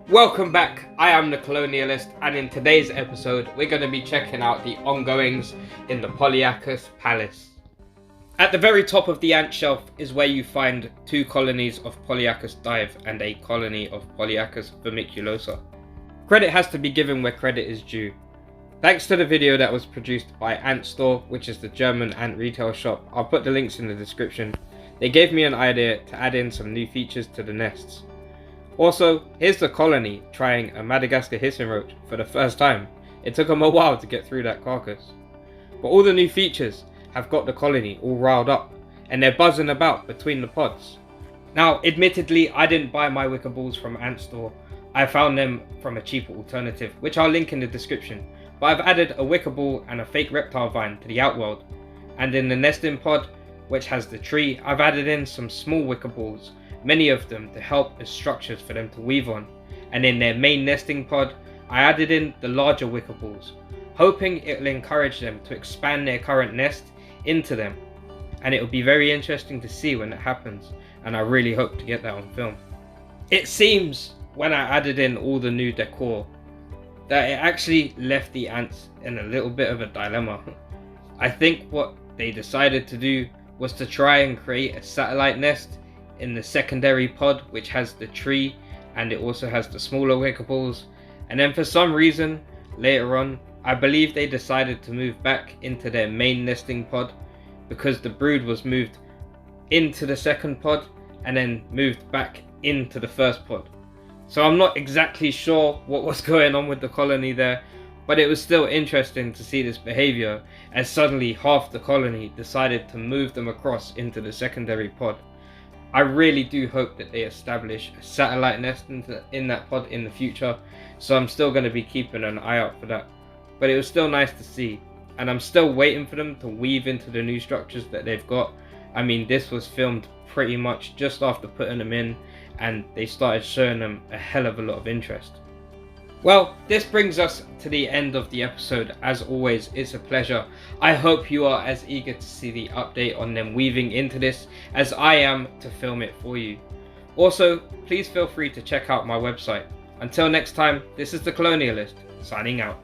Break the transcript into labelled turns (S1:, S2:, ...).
S1: Welcome back, I am the Colonialist, and in today's episode we're going to be checking out the ongoings in the Polyrhachis Palace. At the very top of the ant shelf is where you find two colonies of Polyrhachis Dive and a colony of Polyrhachis vermiculosa. Credit has to be given where credit is due. Thanks to the video that was produced by Ant Store, which is the German ant retail shop. I'll put the links in the description. They gave me an idea to add in some new features to the nests. Also, here's the colony trying a Madagascar hissing roach for the first time. It took them a while to get through that carcass. But all the new features have got the colony all riled up, and they're buzzing about between the pods. Now, admittedly, I didn't buy my Wicker Balls from Ant Store. I found them from a cheaper alternative, which I'll link in the description. But I've added a Wicker Ball and a fake reptile vine to the outworld. And in the nesting pod, which has the tree, I've added in some small Wicker Balls, many of them to help as structures for them to weave on. And in their main nesting pod, I added in the larger Wicker Balls, hoping it'll encourage them to expand their current nest into them. And it'll be very interesting to see when it happens, and I really hope to get that on film. It seems when I added in all the new decor that it actually left the ants in a little bit of a dilemma. I think what they decided to do was to try and create a satellite nest in the secondary pod, which has the tree and it also has the smaller Wicker Balls, and then for some reason later on I believe they decided to move back into their main nesting pod because the brood was moved into the second pod and then moved back into the first pod. So I'm not exactly sure what was going on with the colony there, but it was still interesting to see this behavior as suddenly half the colony decided to move them across into the secondary pod. I really do hope that they establish a satellite nest in that pod in the future, so I'm still going to be keeping an eye out for that. But it was still nice to see, and I'm still waiting for them to weave into the new structures that they've got. I mean, this was filmed pretty much just after putting them in, and they started showing them a hell of a lot of interest. Well, this brings us to the end of the episode. As always, it's a pleasure. I hope you are as eager to see the update on them weaving into this as I am to film it for you. Also, please feel free to check out my website. Until next time, this is the Colonialist, signing out.